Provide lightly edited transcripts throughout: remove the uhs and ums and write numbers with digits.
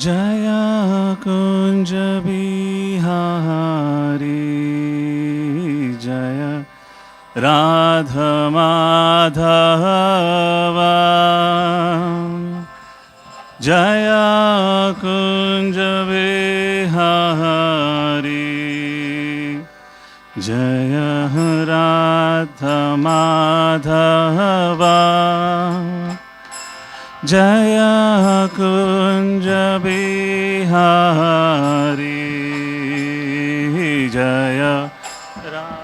जय कुंज बिहारी जय राधा माधवा जय कुंज बिहारी जय राधा माधवा जय कुंज बिहारी जय राधा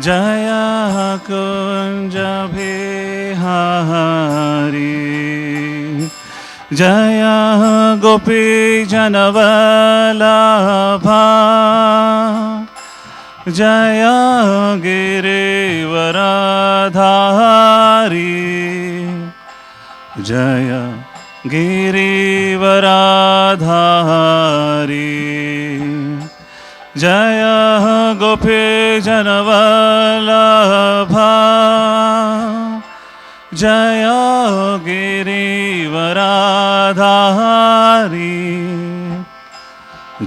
जय कुंज बिहारी जय गोपी जनवल्लभा जय गिरिवरधारी जय गिरिवरधारी जय गोपी जनवल्लभा जय गिरिवरधारी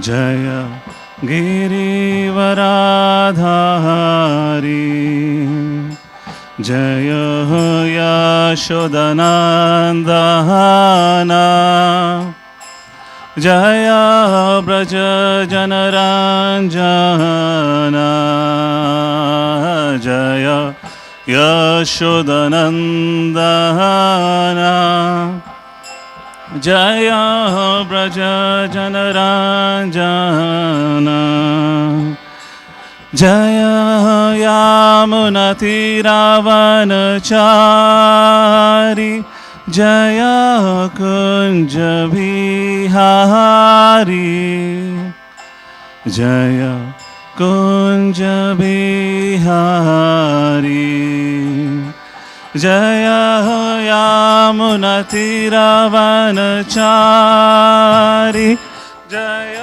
जय गिरिवरधारी जय यशोदनन्दना जय ब्रज जनरञ्जना जय यशोदनन्दना जय ब्रज जनरञ्जना जय यामुनतीरावनचारि जय कुंज बिहारी जय कुंज बिहारी जय यामुनतीरावनचारि जय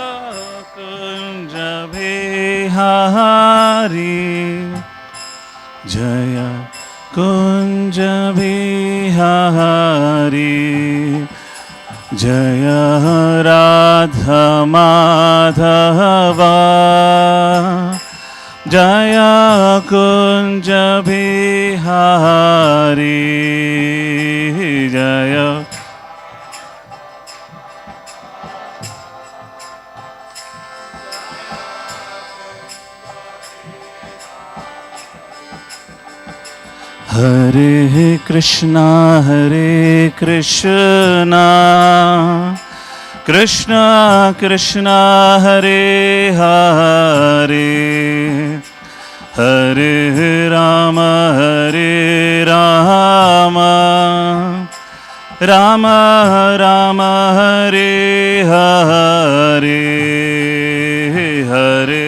कुंज बिहारी जय कुंज बिहारी जय राधा माधवा जय कुंज बिहारी जय हरे Krishna Krishna Krishna Hare Hare Hare Ram Ram Ram Hare Hare Hare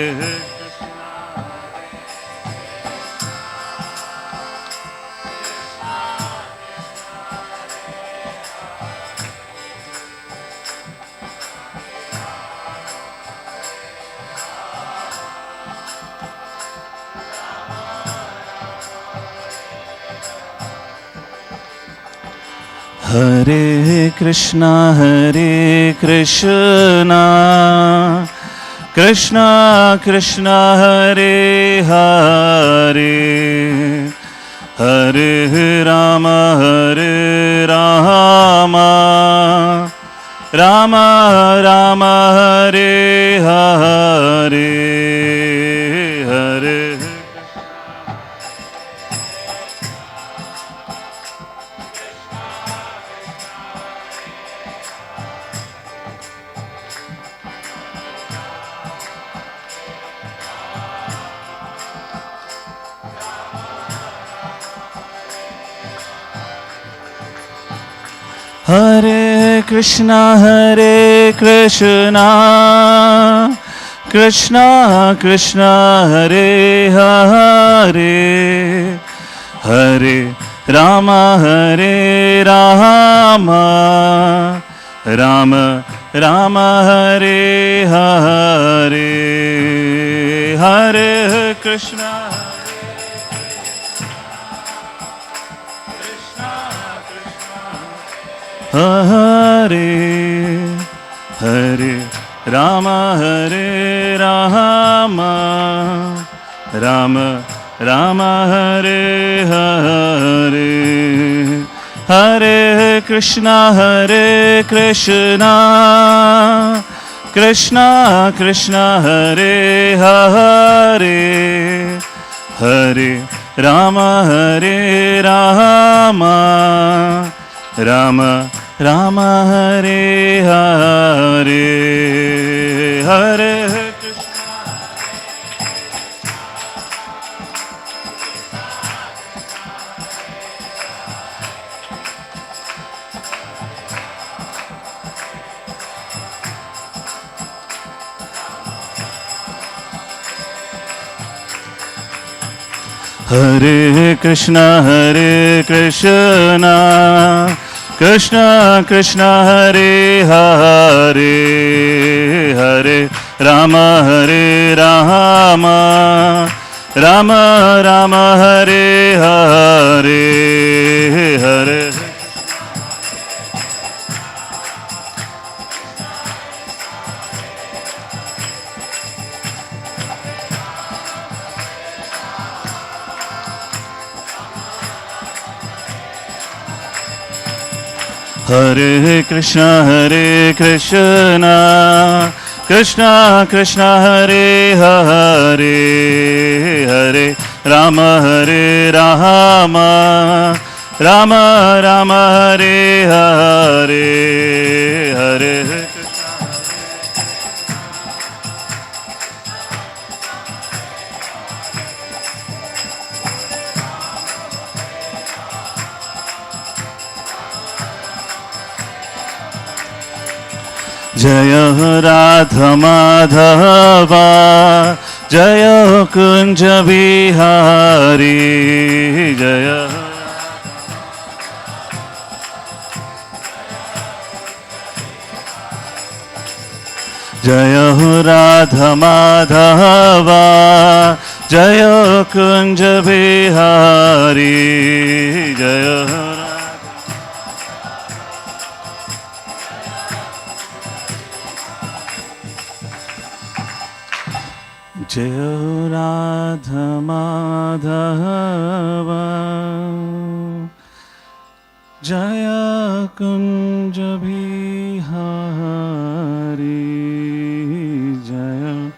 Hare Krishna Krishna Krishna Hare Hare Hare Ram Ram Ram Hare Hare Hare Hare Krishna Krishna Krishna Hare Hare Hare Ram Ram Ram Hare Hare Hare Krishna Hare Hare Rama Hare Rama Rama Rama Hare Hare Hare Krishna Krishna Krishna Hare Hare Hare Rama Rama Rama Hare Hare Hare Hare Krishna Krishna Krishna Hare Hare Hare Rama Rama Rama Hare Hare Hare Hare Krishna Krishna Krishna Hare Hare Hare Rama Rama Rama Hare Hare Hare Jaya Radha Madhava Jaya Kunja Bihari Jaya Jaya Radha Madhava Jaya Kunja Bihari Jaya Jaya Radha Madhava Jaya Kunja Bihari Jaya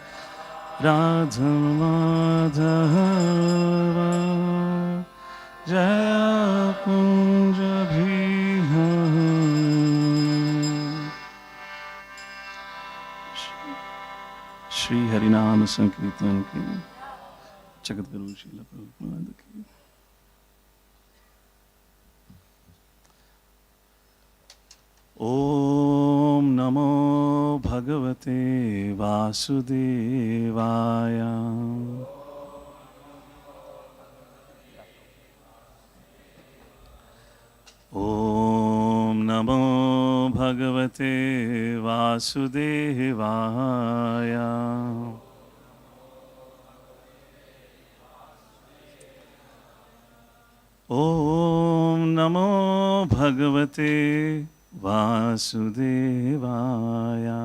Radha Madhava Jaya Kunja Bihari Shri Harinam Sankirtan ki Jagat Guru Srila Prabhupada ki Om Namo Bhagavate Vasudevaya Om Namo Bhagavate Vasudevaya Om Namo Bhagavate Vasudevaya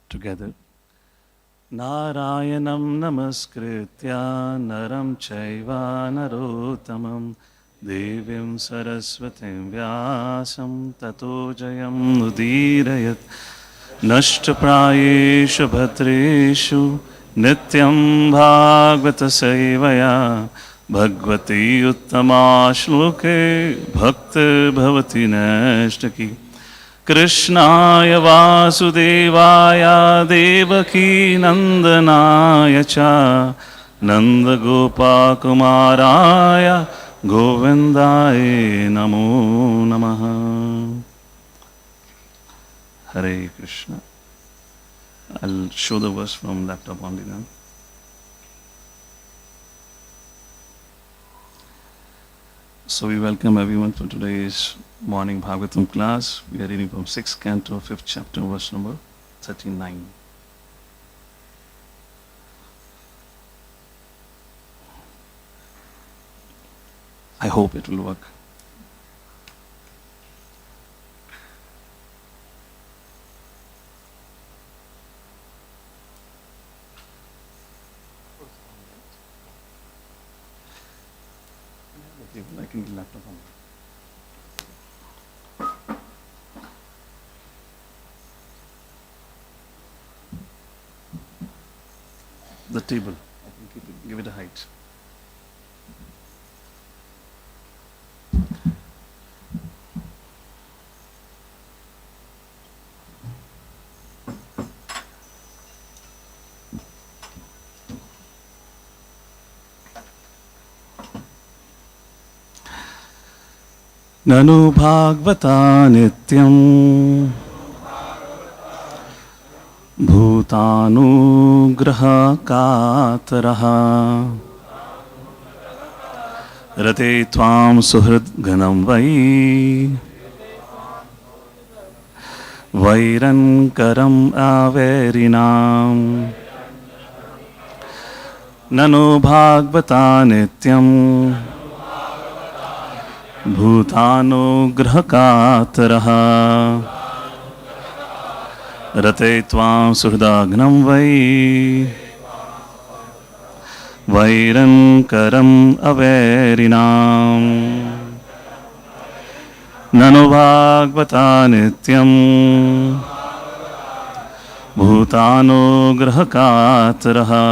Together. Narayanam namaskritya naram chaiva narottamam devim saraswatim vyasam tato jayam udirayat nashtaprayeshu bhatreshu nityam bhagavata sevaya bhagavati uttama shloke bhakti bhavati nashtaki Krishnaya Vasudevaya Devaki Nandanaya Cha Nanda Gopa Kumaraya Govindaya Namo Namaha Hare Krishna. I'll show the verse from laptop only now. So we welcome everyone for today's morning Bhagavatam class. We are reading from 6th canto, 5th chapter, verse number 39. I hope it will work. I can get laptop on. The table. I can keep it, give it a height. Nanu Bhagavata Nityam Bhutanugraha Kataraha Rate Tvam Suhrid Ganam Vai Vairankaram Averinam Nanu Bhagavata Nityam Bhutanugrahakataraha Rate Tvam Suhridagnam Vai Vairankaram Averinam Nanu Bhagavata Nityam Bhutanugrahakataraha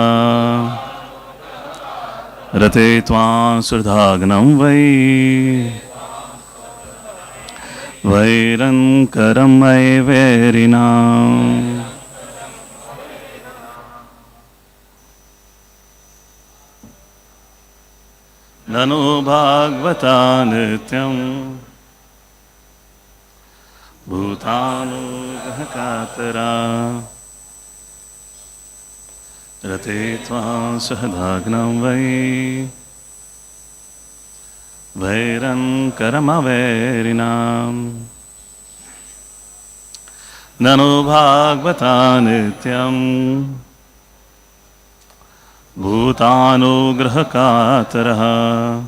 Rate Tvam Suhridagnam Vai Vairankaram Averinam. Nanu Bhagavata Nityam Bhutanugrahakatara Rate Tvam Suhridagnam Vai Vairankaram Averinam. Nanu Bhagavata Nityam Bhutanugrahakataraha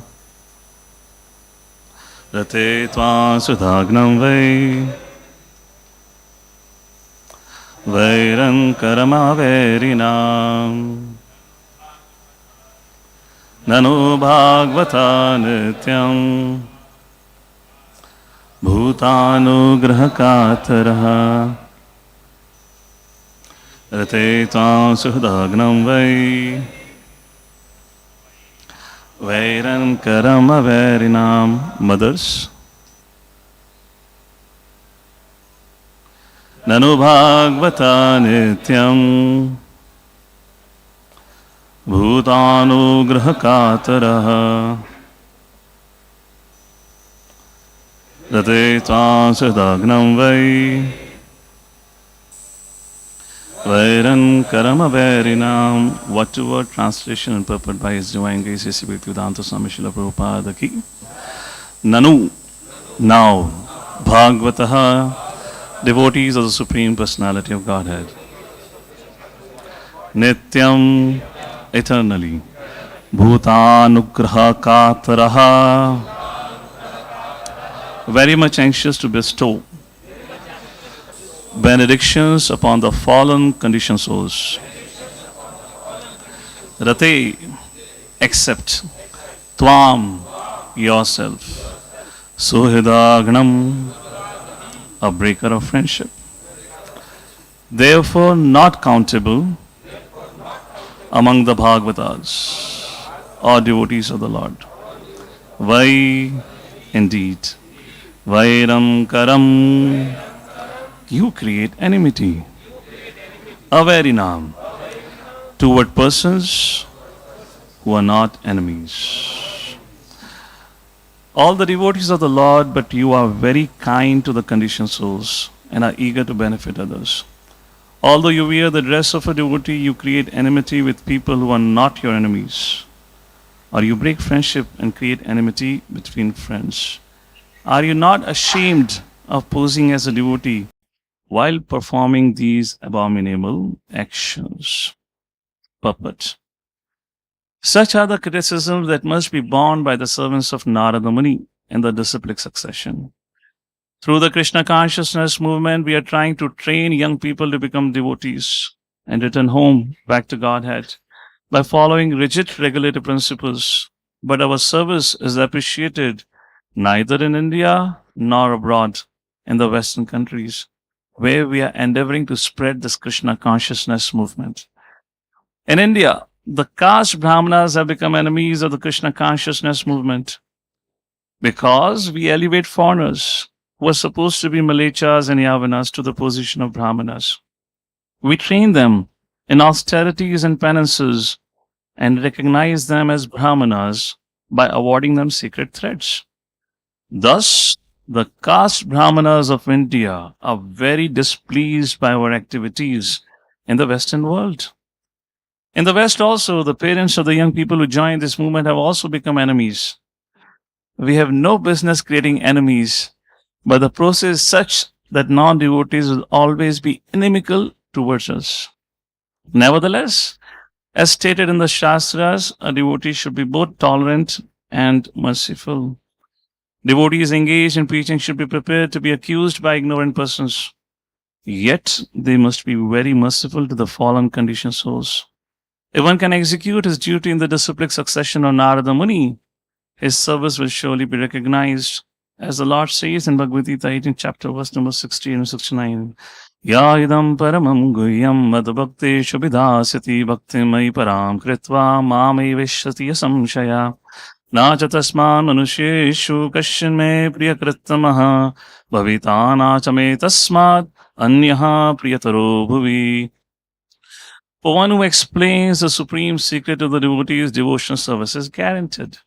Rate Tvam Suhridagnam Vai Vairankaram Averinam. Nanu Bhagavata Nityam Bhutanugrahakataraha Rate Tvam Suhridagnam Vai Vairankaram Averinam. Mothers, Nanu Bhagavata Nityam Bhutanugrahakataraha Rate Tvam Suhridagnam Vai Vairankaram Averinam. Word-to-word translation and purport by His Divine Grace A.C. Bhaktivedanta Swami Srila Prabhupada ki. Nanu, now, Bhagavataha, devotees of the Supreme Personality of Godhead. Nityam, eternally. Bhutanugrahakataraha, very much anxious to bestow benedictions upon the fallen conditioned souls. Rate, accept. Tvam, yourself. Suhridagnam, a breaker of friendship. Therefore not countable among the Bhagavatas or devotees of the Lord. Vai, indeed. Vairankaram, you create enmity. Averinam, toward persons who are not enemies. All the devotees of the Lord, but you are very kind to the conditioned souls and are eager to benefit others. Although you wear the dress of a devotee, you create enmity with people who are not your enemies. or you break friendship and create enmity between friends? Are you not ashamed of posing as a devotee while performing these abominable actions? Puppet. Such are the criticisms that must be borne by the servants of Narada Muni in the disciplic succession. Through the Krishna consciousness movement, we are trying to train young people to become devotees and return home back to Godhead by following rigid regulative principles. But our service is appreciated neither in India nor abroad in the Western countries, where we are endeavoring to spread this Krishna consciousness movement. In India, the caste Brahmanas have become enemies of the Krishna consciousness movement because we elevate foreigners who are supposed to be Malechas and Yavanas to the position of Brahmanas. We train them in austerities and penances and recognize them as Brahmanas by awarding them sacred threads. Thus, the caste Brahmanas of India are very displeased by our activities in the Western world. In the West, also, the parents of the young people who join this movement have also become enemies. We have no business creating enemies, but the process is such that non devotees will always be inimical towards us. Nevertheless, as stated in the Shastras, a devotee should be both tolerant and merciful. Devotees engaged in preaching should be prepared to be accused by ignorant persons. Yet, they must be very merciful to the fallen conditioned souls. If one can execute his duty in the disciplic succession of Narada Muni, his service will surely be recognized. As the Lord says in Bhagavad Gita 18th chapter, verse number 60 and 69, Ya idam paramam guhyam mad bhakti shubhidasati bhakti mai param kritva mamai vishati samshaya na cha tasman manusheshu kashin me priyakrittamaha bhavita na cha me tasmad anyaha priyataro bhuvi. For one who explains the supreme secret of the devotee's devotional service is guaranteed.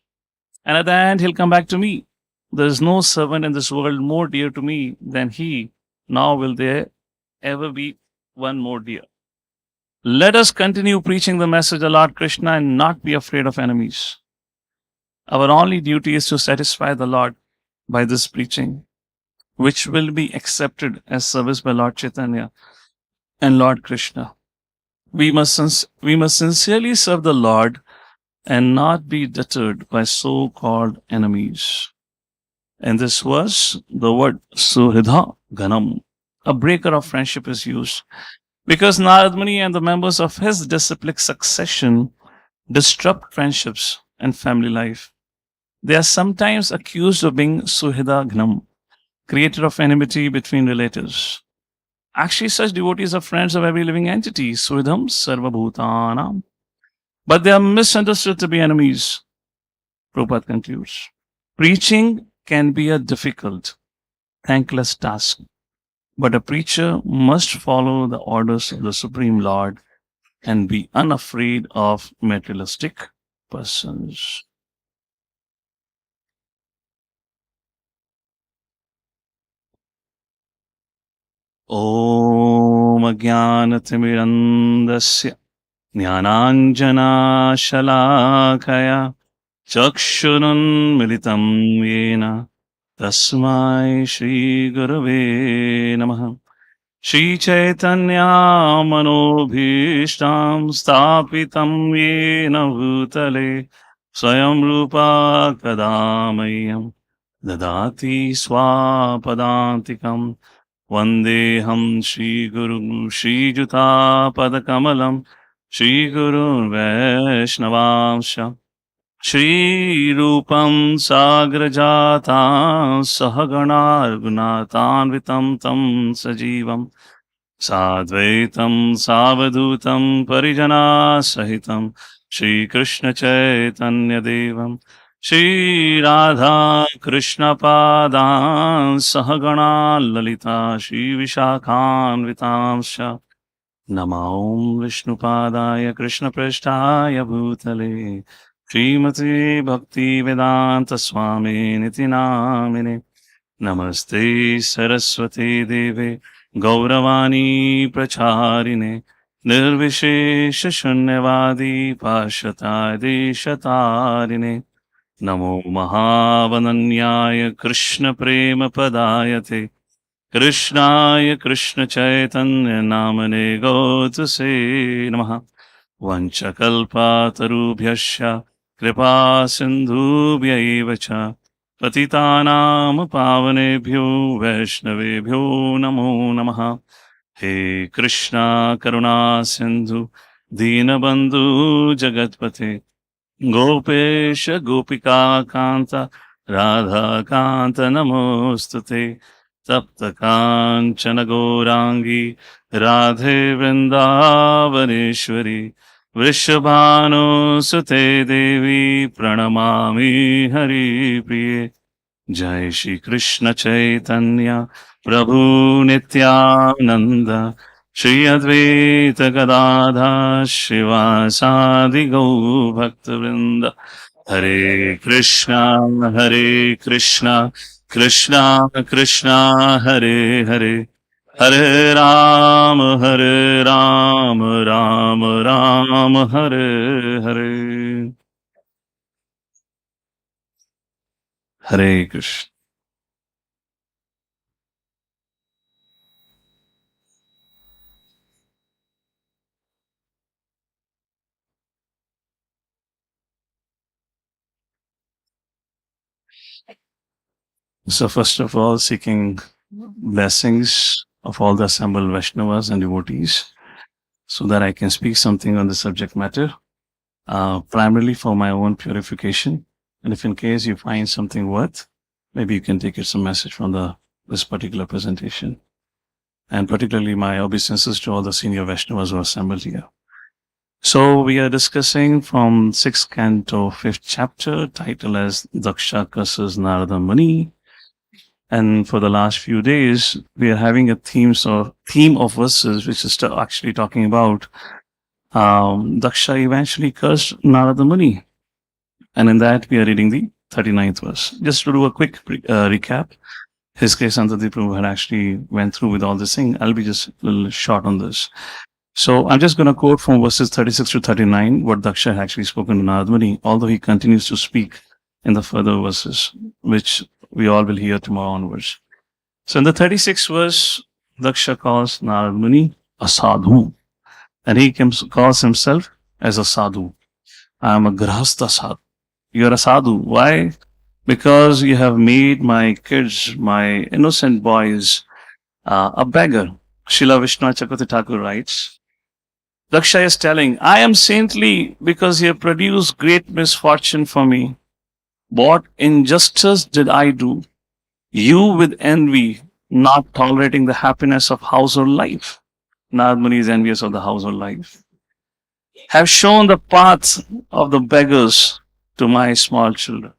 And at the end, he'll come back to me. There is no servant in this world more dear to me than he. Now will there ever be one more dear. Let us continue preaching the message of Lord Krishna and not be afraid of enemies. Our only duty is to satisfy the Lord by this preaching, which will be accepted as service by Lord Chaitanya and Lord Krishna. We must sincerely serve the Lord and not be deterred by so-called enemies. In this verse, the word Suhridha Ganam, a breaker of friendship, is used because Narad Muni and the members of his disciplic succession disrupt friendships and family life. They are sometimes accused of being Suhridha Ganam, creator of enmity between relatives. Actually, such devotees are friends of every living entity, Suhridham Sarvabhutanam. But they are misunderstood to be enemies. Prabhupada concludes. Preaching can be a difficult, thankless task, but a preacher must follow the orders of the Supreme Lord and be unafraid of materialistic persons. Om Ajnanatimirandasya Jnananjanashalakaya Chakshurunmilitam Yena Tasmai Shri Gurave Namaha. Shri Chaitanya Manobhishtam Stapitam Yena Bhutale Swayam Rupa Kadamayam Dadati Swapadantikam Vandeham Shri Guru Shri Juta Padakamalam Shri Guru Vaishnavamsha Shri Rupam Sagrajata Sahagana Gunatanvitam Tam Sajivam Sadvaitam Savadutam Parijana Sahitam Shri Krishna Chaitanya Devam Shri Radha Krishna Padan Sahagana Lalita Shri Vishakhanvitamsha Namaum Vishnupadaya Krishna Prasthaya Bhutale Srimati Bhakti Vedanta Swami Niti Namine Namaste Saraswati Deve Gauravani Pracharine निर्विशेष शून्यवादी पाशतादेशतारिणे नमो महावनन्याय कृष्ण प्रेम पदायते कृष्णाय कृष्ण चैतन्य नामने गौतसे नमः वंशकल्पातरुभ्यश्च कृपा सिन्धुभ्यैव च पतितानां पावनेभ्यो वैष्णवेभ्यो नमो नमः हे कृष्णा करुणा सिन्धु दीनबन्धु जगत्पते गोपेश गोपिका कांत राधा कांत नमोस्तुते तप्त कांचन गौरांगी राधे वृंदावनेश्वरी वृषभानुसुते देवी प्रणमामि हरिप्रिये जय श्री कृष्ण चैतन्य प्रभु नित्यानंद श्री अद्वैत गदाधर शिवासादि गौ भक्तवृंद हरे Krishna Krishna Krishna Hare Hare Hare Ram Ram Ram Hare Hare Hare Krishna So first of all, seeking blessings of all the assembled Vaishnavas and devotees so that I can speak something on the subject matter, primarily for my own purification. And if in case you find something worth, maybe you can take it some message from this particular presentation. And particularly my obeisances to all the senior Vaishnavas who are assembled here. So we are discussing from 6th canto, 5th chapter, titled as Daksha curses Narada Muni. And for the last few days, we are having a theme of verses, which is actually talking about Daksha eventually cursed Narada Muni. And in that, we are reading the 39th verse. Just to do a quick recap, HareKrishna Prabhu had actually went through with all this thing. I'll be just a little short on this. So I'm just going to quote from verses 36 to 39 what Daksha had actually spoken to Narada Muni, although he continues to speak in the further verses, which we all will hear tomorrow onwards. So in the 36th verse, Daksha calls Narada Muni a sadhu, and he calls himself as a sadhu. I am a grahastha sadhu. You are a sadhu. Why? Because you have made my kids, my innocent boys, a beggar. Srila Vishnu Chakravarti Thakur writes, Daksha is telling, I am saintly because you have produced great misfortune for me. What injustice did I do? You with envy, not tolerating the happiness of household life. Narada Muni is envious of the household life. Have shown the path of the beggars to my small children.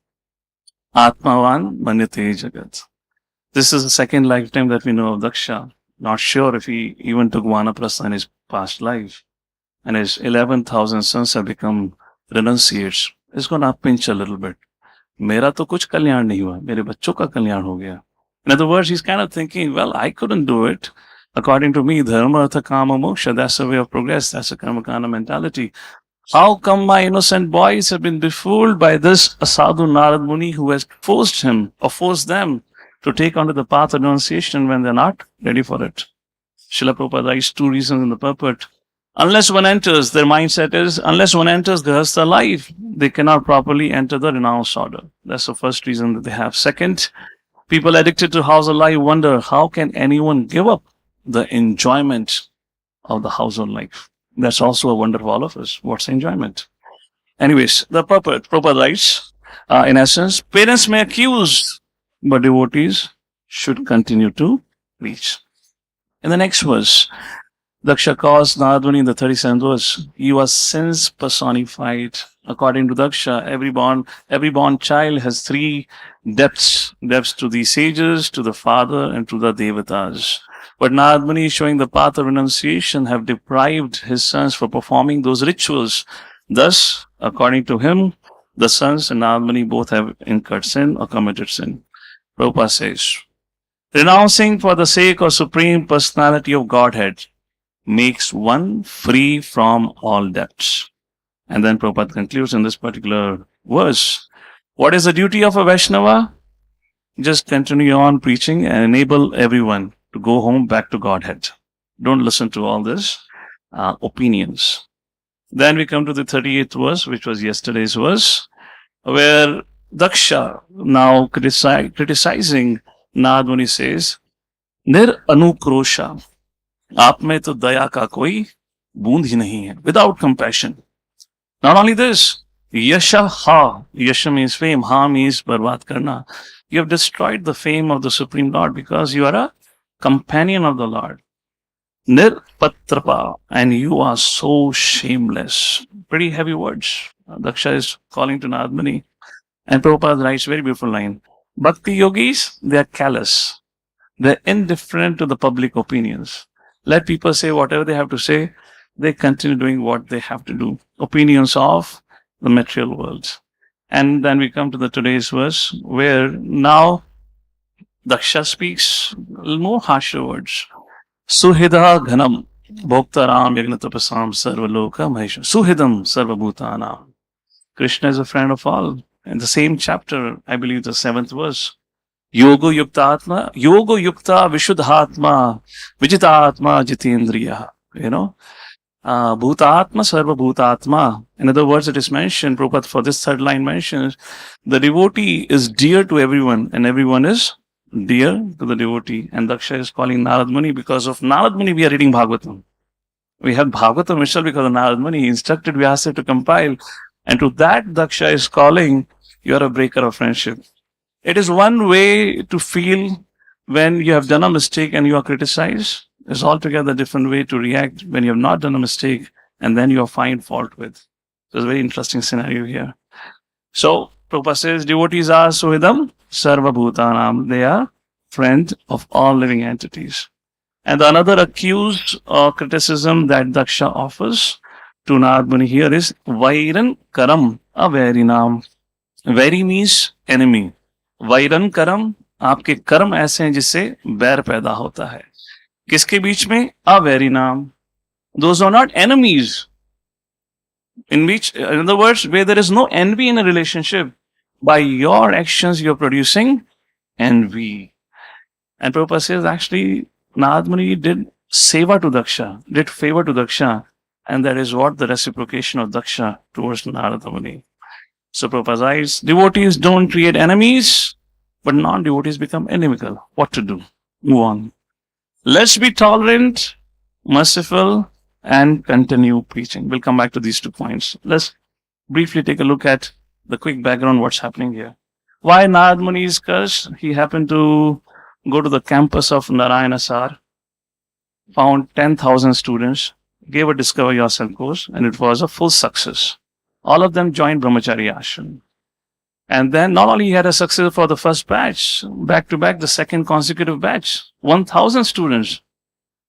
Atmavan manyate jagat. This is the second lifetime that we know of Daksha. Not sure if he even took Vanaprastha in his past life. And his 11,000 sons have become renunciates. It's going to pinch a little bit. मेरा तो कुछ कल्याण नहीं हुआ, मेरे बच्चों का कल्याण हो गया. In other words, he's kind of thinking, well, I couldn't do it. According to me, dharma, artha, kama, moksha, that's the way of progress. That's a karmakana mentality. How come my innocent boys have been befooled by this Sadhu Narad Muni who has forced him or forced them to take onto the path of renunciation when they're not ready for it? Srila Prabhupada writes two reasons in the purport. Unless one enters, their mindset is, unless one enters Grihastha life, they cannot properly enter the renounced order. That's the first reason that they have. Second, people addicted to household life wonder, how can anyone give up the enjoyment of the household life? That's also a wonder for all of us. What's enjoyment? Anyways, the purport, Prabhupada writes, in essence, parents may accuse, but devotees should continue to preach. In the next verse, Daksha calls Narada Muni in the 37th verse, you are sins personified. According to Daksha, every born child has three depths to the sages, to the father, and to the devatas. But Narada Muni, showing the path of renunciation, have deprived his sons for performing those rituals. Thus, according to him, the sons and Narada Muni both have incurred sin or committed sin. Prabhupada says, renouncing for the sake of Supreme Personality of Godhead, makes one free from all debts. And then Prabhupada concludes in this particular verse, what is the duty of a Vaishnava? Just continue on preaching and enable everyone to go home back to Godhead. Don't listen to all this opinions. Then we come to the 38th verse, which was yesterday's verse, where Daksha, now criticizing Narad Muni, says, Nir anukrosha, आप में तो दया का कोई बूंद ही नहीं है, without compassion. Not only this, yasha ha, yasha means fame, ha means barbat karna. You have destroyed the fame of the Supreme Lord because you are a companion of the Lord. Nirpatrapa, and you are so shameless. Pretty heavy words. Daksha is calling to Narad Muni. And Prabhupada writes very beautiful line. Bhakti yogis, they are callous. They're indifferent to the public opinions. Let people say whatever they have to say. They continue doing what they have to do. Opinions of the material world. And then we come to the today's verse where now Daksha speaks a little more harsher words. Suhida ghanam bhoktaram yagnatapasam sarvaloka mahesham. Suhidam sarvabhutanam. Krishna is a friend of all. In the same chapter, I believe the 7th verse. Yogo yukta vishuddhatma vijitatma jitendriya. Bhutatma sarva bhutatma. In other words, it is mentioned, Prabhupada for this third line mentions, the devotee is dear to everyone and everyone is dear to the devotee. And Daksha is calling Narad Muni. Because of Narad Muni, we are reading Bhagavatam. We have Bhagavatam itself because of Narad Muni. He instructed Vyasa to compile. And to that, Daksha is calling, you are a breaker of friendship. It is one way to feel when you have done a mistake and you are criticized. It's altogether a different way to react when you have not done a mistake and then you are find fault with. So it's a very interesting scenario here. So Prabhupada says, devotees are suhidam sarva bhutanam. They are friend of all living entities. And another accused criticism that Daksha offers to Narad Muni here is Vairan Karam Avairinam. Vairi means enemy. Vairan Karam, आपके कर्म ऐसे हैं जिससे बैर पैदा होता है. किसके बीच में? Avairinam. Those are not enemies. In other words, where there is no envy in a relationship, by your actions you're producing envy. And Prabhupada says actually Narad Muni did seva to Daksha, did favor to Daksha, and that is what the reciprocation of Daksha towards Narada Muni. So Prabhupada says, devotees don't create enemies, but non-devotees become inimical. What to do? Move on. Let's be tolerant, merciful, and continue preaching. We'll come back to these 2 points. Let's briefly take a look at the quick background, what's happening here. Why Narad Muni is cursed? He happened to go to the campus of Narayanasar, found 10,000 students, gave a Discover Yourself course, and it was a full success. All of them joined Brahmachari Ashram. And then not only he had a success for the first batch, back to back, the second consecutive batch, 1,000 students.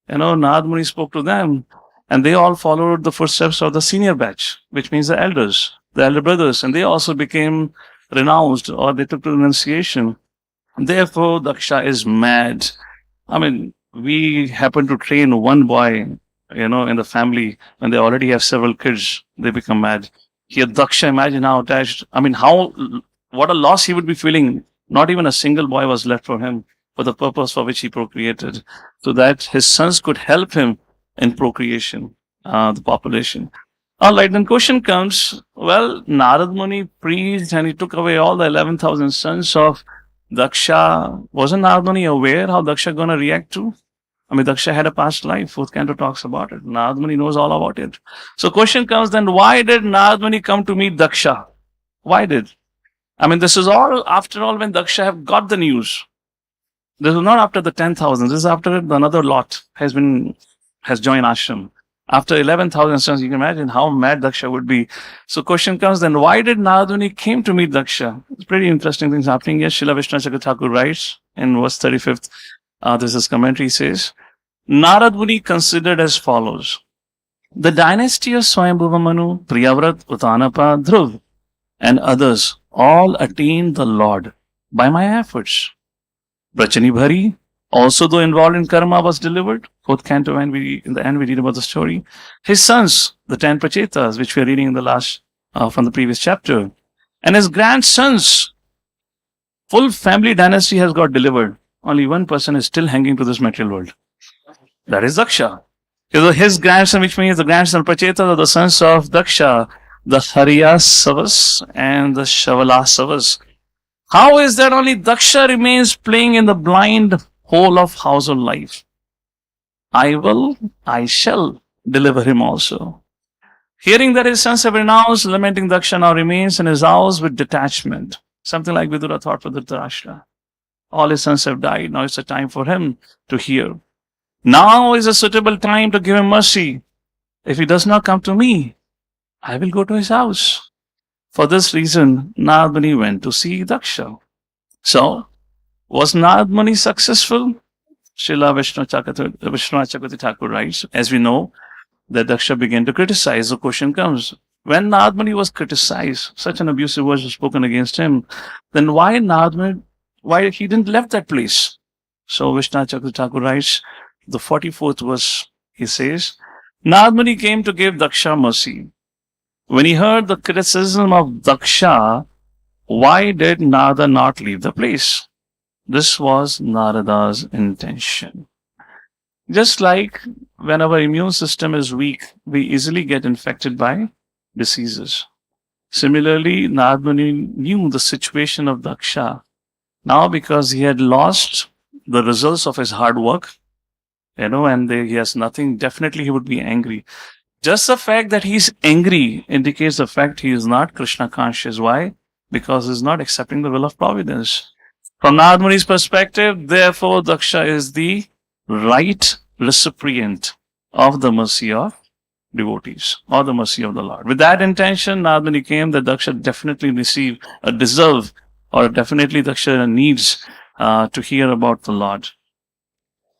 Narad Muni spoke to them, and they all followed the footsteps of the senior batch, which means the elders, the elder brothers, and they also became renounced or they took to renunciation. Therefore, Daksha is mad. I mean, we happen to train one boy, in the family, when they already have several kids, they become mad. Here, Daksha, imagine how attached, what a loss he would be feeling. Not even a single boy was left for him for the purpose for which he procreated, so that his sons could help him in procreation, the population. All right, then question comes, well, Narad Muni preached and he took away all the 11,000 sons of Daksha. Wasn't Narad Muni aware how Daksha going to react to? Daksha had a past life. 4th canto talks about it. Narad Muni knows all about it. So question comes then, why did Narad Muni come to meet Daksha? Why did? This is all, after all, when Daksha have got the news. This is not after the 10,000. This is after another lot has joined ashram. After 11,000 sons, you can imagine how mad Daksha would be. So question comes then, why did Narad Muni came to meet Daksha? It's pretty interesting things happening here. Srila Vishnu Chakra Thakur writes in verse 35th, this is commentary, says, Narad Muni considered as follows. The dynasty of Swayambhuva Manu, Priyavrat, Uttanapa, Dhruv, and others all attained the Lord by my efforts. Prachani Bhari, also though involved in karma, was delivered. fourth canto, and in the end we read about the story. His sons, the 10 Prachetas, which we are reading in the last from the previous chapter, and his grandsons, full family dynasty has got delivered. Only one person is still hanging to this material world. That is Daksha. His grandson, which means the grandson of Prachetas, are the sons of Daksha, the Haryasavas and the Shavalasavas. How is that only Daksha remains playing in the blind hole of household life? I shall deliver him also. Hearing that his sons have renounced, lamenting Daksha now remains in his house with detachment. Something like Vidura thought for Dhritarashtra. All his sons have died. Now it's a time for him to hear. Now is a suitable time to give him mercy. If he does not come to me, I will go to his house. For this reason, Narad Muni went to see Daksha. So, was Narad Muni successful? Srila Vishwanath Chakravarti Thakur writes, as we know, that Daksha began to criticize. The question comes, when Narad Muni was criticized, such an abusive words were spoken against him, then why he didn't left that place? So Vishwanath Chakravarti Thakur writes, the 44th verse, he says, Narad Muni came to give Daksha mercy. When he heard the criticism of Daksha, why did Narada not leave the place? This was Narada's intention. Just like when our immune system is weak, we easily get infected by diseases. Similarly, Narada Muni knew the situation of Daksha. Now, because he had lost the results of his hard work, and he has nothing, definitely he would be angry. Just the fact that he's angry indicates the fact he is not Krishna conscious. Why? Because he's not accepting the will of providence. From Narad Muni's perspective, therefore, Daksha is the right recipient of the mercy of devotees or the mercy of the Lord. With that intention, Narad Muni came that Daksha definitely deserve, or definitely Daksha needs to hear about the Lord.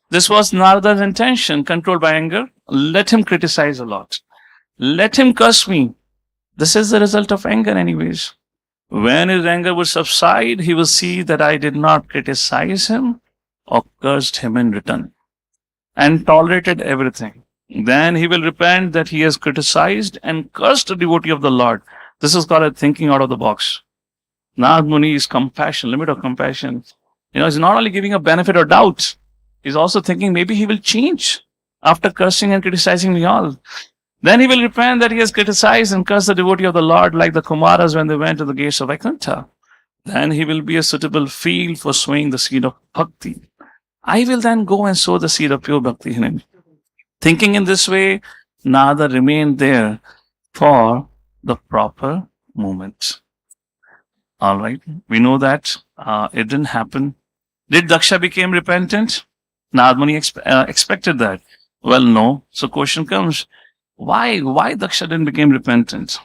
This was Narada's intention, controlled by anger. Let him criticize a lot. Let him curse me. This is the result of anger anyways. When his anger will subside, he will see that I did not criticize him or cursed him in return and tolerated everything. Then he will repent that he has criticized and cursed a devotee of the Lord. This is called thinking out of the box. Narad Muni is compassion, limit of compassion. He's not only giving a benefit or doubt, he's also thinking maybe he will change after cursing and criticizing me all. Then he will repent that he has criticized and cursed the devotee of the Lord like the Kumaras when they went to the gates of Vaikuntha. Then he will be a suitable field for sowing the seed of bhakti. I will then go and sow the seed of pure bhakti in him. Thinking in this way, Narada remained there for the proper moment. All right, we know that it didn't happen. Did Daksha become repentant? Narad Muni expected that. Well, no. So question comes, why Daksha didn't become repentant?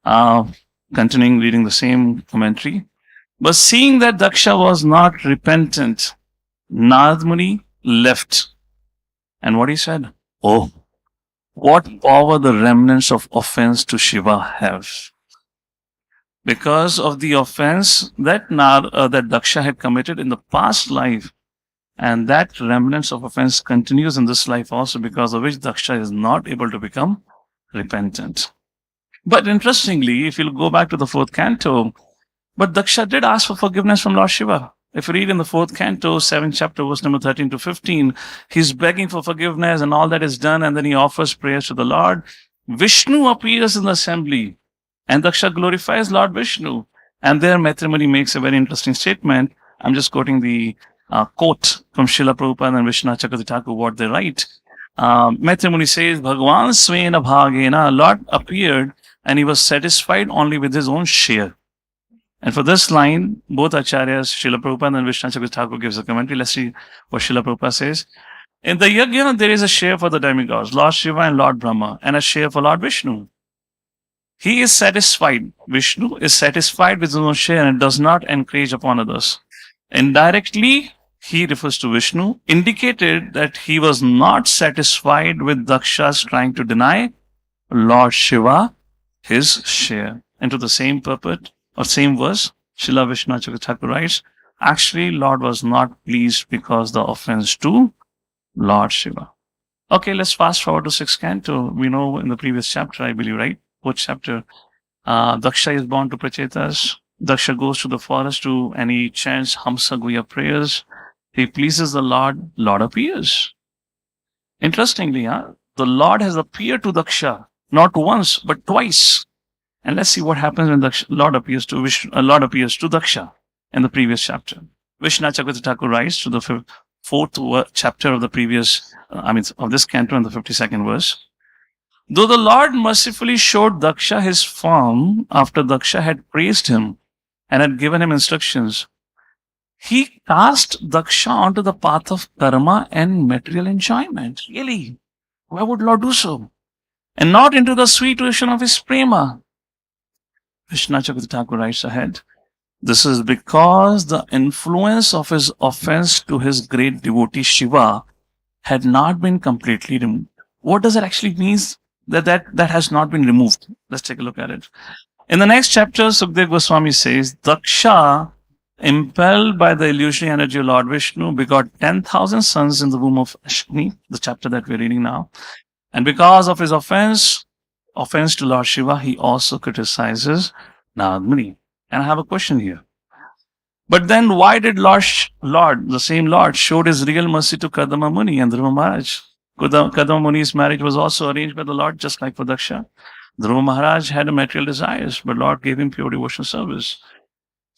Continuing reading the same commentary. But seeing that Daksha was not repentant, Narad Muni left. And what he said? Oh, what power the remnants of offense to Shiva have. Because of the offense that Daksha had committed in the past life, and that remnants of offense continues in this life also, because of which Daksha is not able to become repentant. But interestingly, if you go back to the 4th canto, but Daksha did ask for forgiveness from Lord Shiva. If you read in the 4th canto, 7th chapter, verse number 13 to 15, he's begging for forgiveness and all that is done, and then he offers prayers to the Lord. Vishnu appears in the assembly, and Daksha glorifies Lord Vishnu. And there Maitreya Muni makes a very interesting statement. I'm just quoting the quote from Srila Prabhupada and Vishwanath Chakravarti Thakur, what they write. Maitreya Muni says, Bhagavan Svena Bhagena, Lord appeared and he was satisfied only with his own share. And for this line, both Acharyas, Srila Prabhupada and Vishwanath Chakravarti Thakur gives a commentary. Let's see what Srila Prabhupada says. In the yajna, there is a share for the demigods, Lord Shiva and Lord Brahma, and a share for Lord Vishnu. He is satisfied. Vishnu is satisfied with his own share and does not encourage upon others. Indirectly, he refers to Vishnu, indicated that he was not satisfied with Daksha's trying to deny Lord Shiva his share. And to the same purport, or same verse, Srila Vishwanath Chakravarti Thakur writes, actually, Lord was not pleased because the offense to Lord Shiva. Okay, let's fast forward to 6th canto. We know in the previous chapter, I believe, right? Which chapter? Daksha is born to Prachetas. Daksha goes to the forest and he chants Hamsa Guya prayers. He pleases the Lord. Lord appears. Interestingly, the Lord has appeared to Daksha not once but twice. And let's see what happens when the Lord appears to Lord appears to Daksha in the previous chapter. Vishnu Chakravarti Thakur writes to the fourth chapter of the previous, of this canto in the 52nd verse. Though the Lord mercifully showed Daksha his form after Daksha had praised him and had given him instructions, he cast Daksha onto the path of karma and material enjoyment. Really? Why would Lord do so? And not into the sweet ocean of his prema. Vishnu Chakravarti Thakur writes ahead. This is because the influence of his offense to his great devotee Shiva had not been completely removed. What does it actually mean that has not been removed? Let's take a look at it. In the next chapter, Sukdev Goswami says, Daksha, impelled by the illusory energy of Lord Vishnu, begot 10,000 sons in the womb of Ashwini, the chapter that we're reading now. And because of his offense to Lord Shiva, he also criticizes Narad Muni. And I have a question here. But then why did the same Lord, showed his real mercy to Kadama Muni and Dhruva Maharaj? Kadama Muni's marriage was also arranged by the Lord, just like for Daksha. Dhruva Maharaj had material desires, but Lord gave him pure devotional service.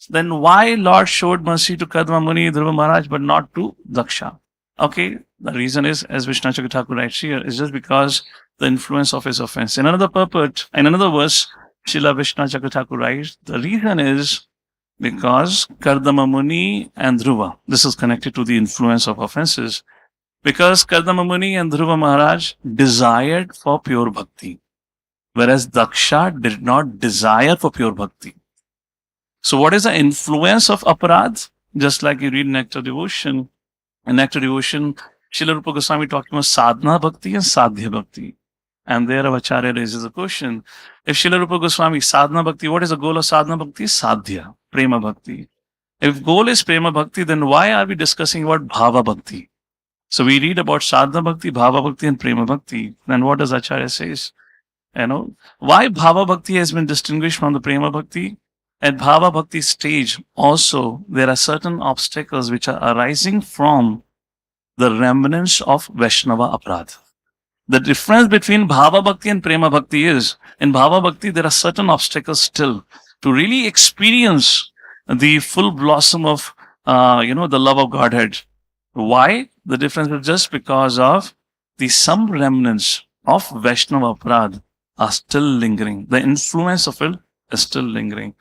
Then why Lord showed mercy to Kadama Muni, Dhruva Maharaj, but not to Daksha? Okay, the reason is, as Vishnu Chakravarti Thakur writes here, is just because the influence of his offense. In another verse, Srila Vishnu Chakravarti Thakur writes, the reason is because Kardama Muni and Dhruva, this is connected to the influence of offenses, because Kardama Muni and Dhruva Maharaj desired for pure bhakti, whereas Daksha did not desire for pure bhakti. So what is the influence of aparadh? Just like you read Nectar Devotion. In Nectar Devotion, Srila Rupa Goswami talking about sadhana bhakti and sadhya bhakti. And there Avacharya raises a question. If Srila Rupa Goswami, sadhana bhakti, what is the goal of sadhana bhakti? Sadhya, prema bhakti. If goal is prema bhakti, then why are we discussing about bhava bhakti? So we read about sadhana bhakti, bhava bhakti and prema bhakti. Then what does Acharya says? Why bhava bhakti has been distinguished from the prema bhakti? At bhava bhakti stage also, there are certain obstacles which are arising from the remnants of Vaishnava aparadha. The difference between Bhava Bhakti and Prema Bhakti is, in Bhava Bhakti, there are certain obstacles still to really experience the full blossom of, the love of Godhead. Why? The difference is just because of some remnants of Vaishnava Aparadha are still lingering. The influence of it is still lingering.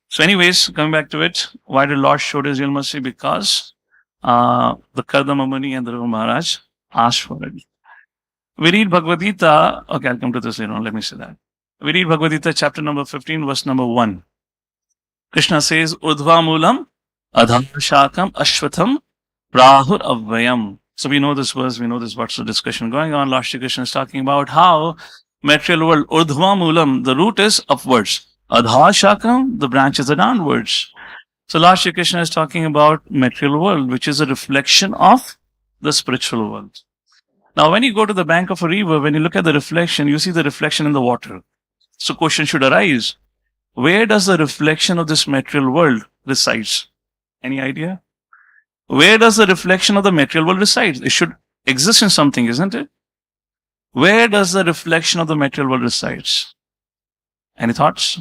So anyways, coming back to it, why did Lord show his real mercy? Because the Kardama Muni and the Dhruva Maharaj asked for it. We read Bhagavad Gita. Okay, I'll come to this later on. Let me say that. We read Bhagavad Gita, chapter number 15, verse number 1. Krishna says, Urdhva Moolam, Adham Shakam, Ashwatham, Prahur Avvayam. So we know this verse, we know this what's the discussion going on. Lord Shri Krishna is talking about how material world, Urdhva Moolam, the root is upwards. Adha Shakam, the branches are downwards. So Lord Shri Krishna is talking about material world, which is a reflection of the spiritual world. Now, when you go to the bank of a river, when you look at the reflection, you see the reflection in the water. So question should arise. Where does the reflection of this material world resides? Any idea? Where does the reflection of the material world reside? It should exist in something, isn't it? Where does the reflection of the material world resides? Any thoughts?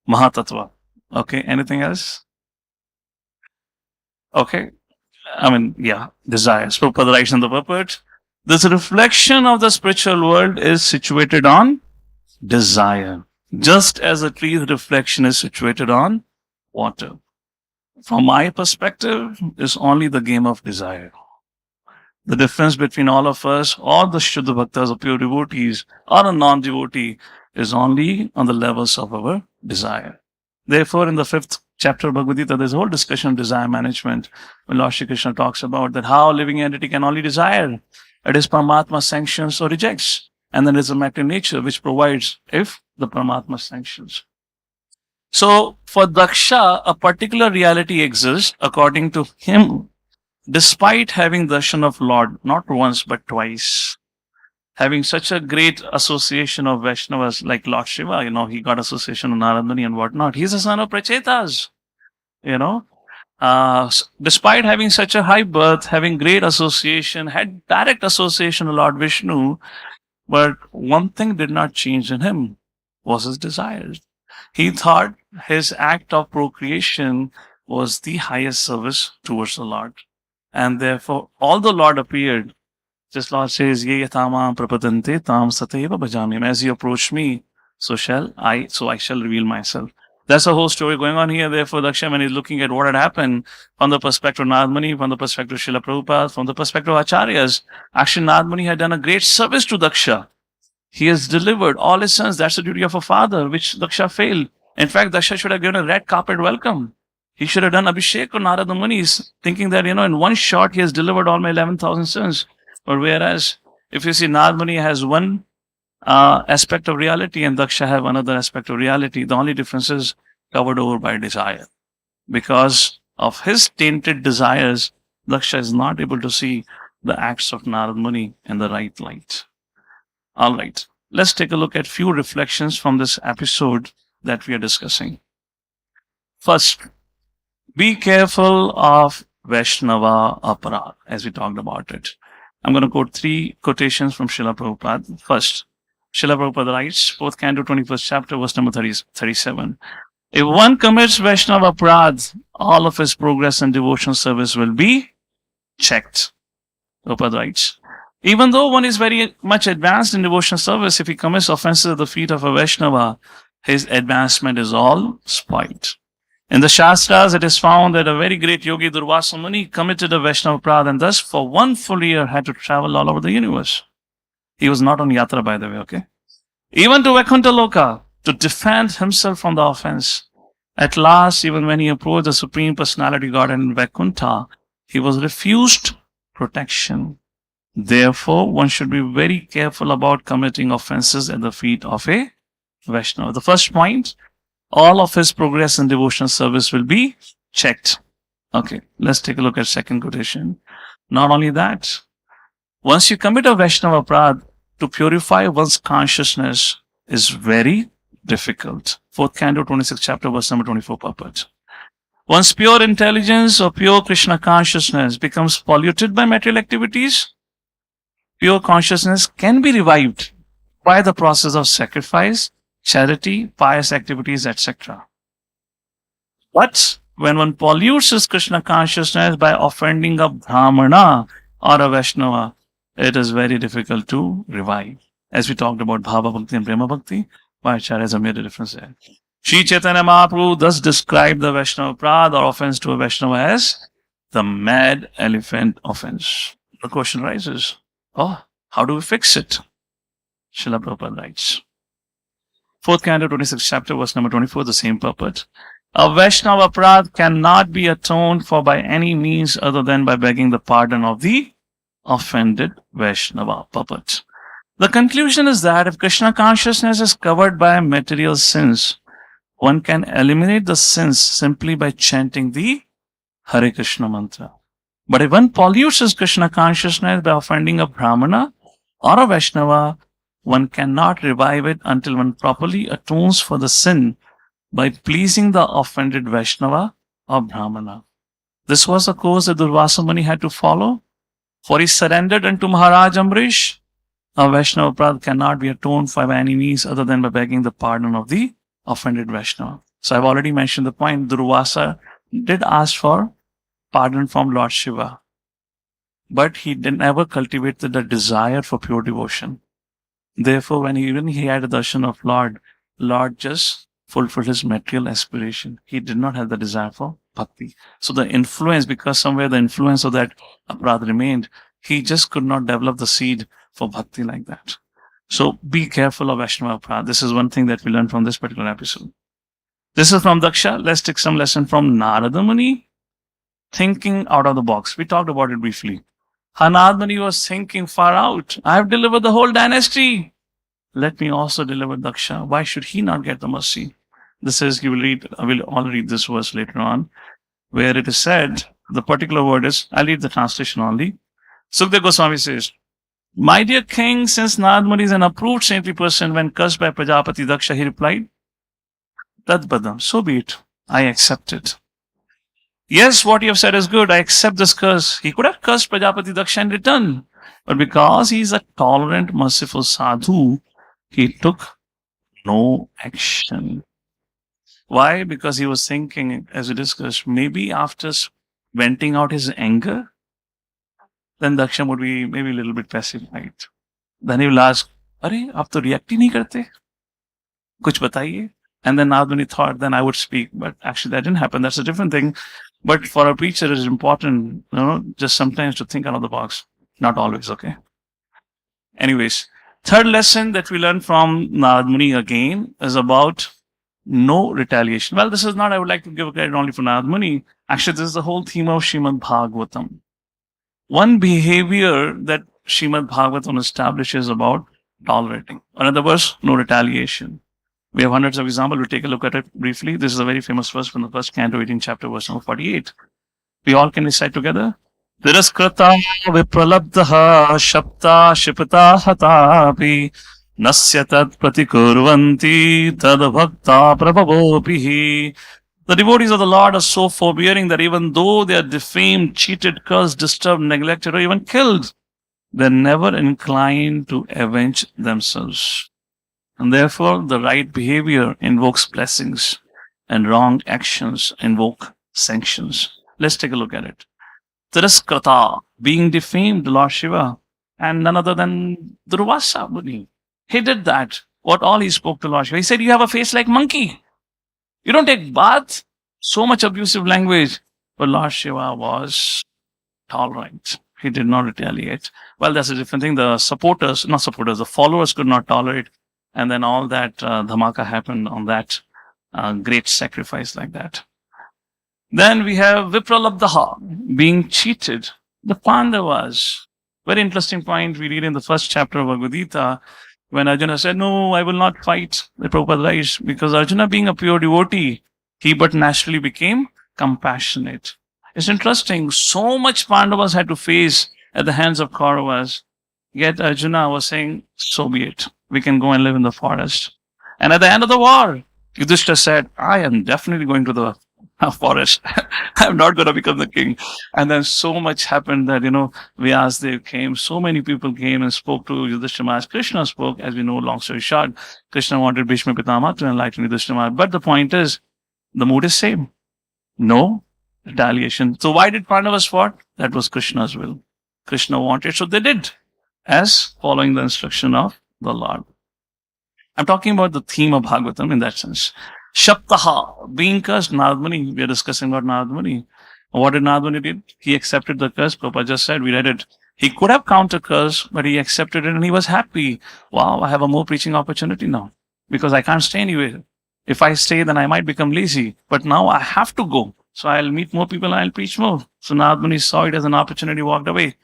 Mahatattva. Okay, anything else? Okay. Desires. Prabhupada writes in the purport, this reflection of the spiritual world is situated on desire, just as a tree's reflection is situated on water. From my perspective, it's only the game of desire. The difference between all of us, or the Shuddha Bhaktas or pure devotees, or a non-devotee, is only on the levels of our desire. Therefore, in the 5th chapter of Bhagavad Gita, there's a whole discussion of desire management, when Lord Shri Krishna talks about that how a living entity can only desire. It is Paramatma sanctions or rejects. And then there's a material nature which provides if the Paramatma sanctions. So, for Daksha, a particular reality exists according to him. despite having darshan of Lord not once but twice, having such a great association of Vaishnavas like Lord Shiva, he got association of Narad Muni and whatnot. He's a son of Prachetas, you know. Despite having such a high birth, having great association, had direct association with Lord Vishnu, but one thing did not change in him was his desires. He thought his act of procreation was the highest service towards the Lord. And therefore, although Lord appeared, just Lord says, Ye yatamam prapadante tam sateva bhajamim. As you approach me, so I shall reveal myself. That's the whole story going on here. Therefore, Daksha, when he's looking at what had happened from the perspective of Narad Muni, from the perspective of Srila Prabhupada, from the perspective of Acharyas, actually Narad Muni had done a great service to Daksha. He has delivered all his sons. That's the duty of a father, which Daksha failed. In fact, Daksha should have given a red carpet welcome. He should have done Abhishek or Narada Munis, thinking that, in one shot he has delivered all my 11,000 sons. But whereas, if you see Narad Muni has one aspect of reality and Daksha have another aspect of reality, the only difference is covered over by desire. Because of his tainted desires, Daksha is not able to see the acts of Narad Muni in the right light. All right, let's take a look at few reflections from this episode that we are discussing. First, be careful of Vaishnava aparad, as we talked about it. I'm going to quote 3 quotations from Srila Prabhupada. First, Srila Prabhupada writes, 4th canto, 21st chapter, verse number 37. If one commits Vaishnava aparad, all of his progress and devotion service will be checked. Prabhupada writes, even though one is very much advanced in devotion service, if he commits offenses at the feet of a Vaishnava, his advancement is all spoiled. In the Shastras, it is found that a very great yogi, Durvasa Muni, committed a Vaishnava aparad and thus for 1 full year had to travel all over the universe. He was not on yatra, by the way, okay? Even to Vaikuntha Loka, to defend himself from the offense. At last, even when he approached the Supreme Personality God in Vaikuntha, he was refused protection. Therefore, one should be very careful about committing offenses at the feet of a Vaishnava. The first point, all of his progress in devotional service will be checked. Okay, let's take a look at second quotation. Not only that, once you commit a Vaishnava aparad, to purify one's consciousness is very difficult. 4th canto, 26th chapter, verse number 24, purport. Once pure intelligence or pure Krishna consciousness becomes polluted by material activities, pure consciousness can be revived by the process of sacrifice, charity, pious activities, etc. But when one pollutes his Krishna consciousness by offending a Brahmana or a Vaishnava, it is very difficult to revive. As we talked about Bhava Bhakti and Prema Bhakti, Acharyas have made a difference there. Sri Chaitanya Mahaprabhu thus described the Vaishnava aparad or offense to a Vaishnava as the mad elephant offense. The question rises, how do we fix it? Srila Prabhupada writes, 4th canto, 26th chapter, verse number 24, the same purport. A Vaishnava aparad cannot be atoned for by any means other than by begging the pardon of the offended Vaishnava. Purport. The conclusion is that if Krishna consciousness is covered by material sins, one can eliminate the sins simply by chanting the Hare Krishna mantra. But if one pollutes his Krishna consciousness by offending a Brahmana or a Vaishnava, one cannot revive it until one properly atones for the sin by pleasing the offended Vaishnava or Brahmana. This was the course that Durvasa Muni had to follow, for he surrendered unto Maharaj Amrish. A Vaishnava aparad cannot be atoned for by any means other than by begging the pardon of the offended Vaishnava. So I've already mentioned the point. Durvasa did ask for pardon from Lord Shiva, but he never cultivated the desire for pure devotion. Therefore, when he had a darshan of Lord just fulfilled his material aspiration. He did not have the desire for bhakti. So the influence, because somewhere the influence of that aparad remained, he just could not develop the seed for bhakti like that. So be careful of Vaishnava aparad. This is one thing that we learned from this particular episode. This is from Daksha. Let's take some lesson from Narada Muni. Thinking out of the box. We talked about it briefly. Narada Muni was thinking far out. I have delivered the whole dynasty. Let me also deliver Daksha. Why should he not get the mercy? This is, I will all read this verse later on, where it is said, The particular word is, I'll read the translation only. Sukdev Goswami says, "My dear king, since Narad Muni is an approved saintly person, when cursed by Prajapati Daksha, he replied, Tad badam, so be it. I accept it. Yes, what you have said is good. I accept this curse. He could have cursed Prajapati Daksha in return. But because he is a tolerant, merciful sadhu, he took no action. Why? Because he was thinking, as we discussed, maybe after venting out his anger, then Daksha would be maybe a little bit pacified. Then he will ask, Arey, आप तो react ही नहीं करते, कुछ बताइए. And then Narad Muni thought, then I would speak. But actually that didn't happen. That's a different thing. But for a preacher, it is important, just sometimes to think out of the box. Not always, okay? Anyways, third lesson that we learn from Narad Muni again is about no retaliation. Well, this is not, I would like to give credit only for Narad Muni. Actually, this is the whole theme of Srimad Bhagavatam. One behavior that Srimad Bhagavatam establishes about tolerating. In other words, no retaliation. We have hundreds of examples. We'll take a look at it briefly. This is a very famous verse from the first canto, 18th chapter, verse number 48. We all can recite together. Tiraskrata vipralabdha shapta shipata hatapi nasya tad pratikurvanti tad bhakta prabhavopihi. The devotees of the Lord are so forbearing that even though they are defamed, cheated, cursed, disturbed, neglected, or even killed, they're never inclined to avenge themselves. And therefore, the right behavior invokes blessings and wrong actions invoke sanctions. Let's take a look at it. Tiraskrata, being defamed, Lord Shiva, and none other than Durvasa Muni. He did that. What all he spoke to Lord Shiva. He said, you have a face like monkey. You don't take bath. So much abusive language. But Lord Shiva was tolerant. He did not retaliate. Well, that's a different thing. The the followers could not tolerate. And then all that dhamaka happened on that great sacrifice like that. Then we have Vipralabdha, being cheated. The Pandavas. Very interesting point we read in the first chapter of Bhagavad Gita, when Arjuna said, no, I will not fight. The Prabhupada writes, because Arjuna being a pure devotee, he but naturally became compassionate. It's interesting. So much Pandavas had to face at the hands of Kauravas. Yet Arjuna was saying, so be it. We can go and live in the forest. And at the end of the war, Yudhishthira said, I am definitely going to the forest. I'm not going to become the king. And then so much happened that, Vyasdev came. So many people came and spoke to Yudhishthira as Krishna spoke. As we know, long story short, Krishna wanted Bhishma Pitama to enlighten Yudhishthira. But the point is, the mood is same. No retaliation. So why did Pandavas fought? That was Krishna's will. Krishna wanted, so they did, as following the instruction of the Lord. I'm talking about the theme of Bhagavatam in that sense. Shaptaha, being cursed, Narad Muni. We are discussing about Narad Muni. What did Narad Muni did? He accepted the curse. Prabhupada just said, we read it. He could have counter cursed, but he accepted it and he was happy. Wow, I have a more preaching opportunity now because I can't stay anywhere. If I stay, then I might become lazy. But now I have to go. So I'll meet more people and I'll preach more. So Narad Muni saw it as an opportunity, walked away.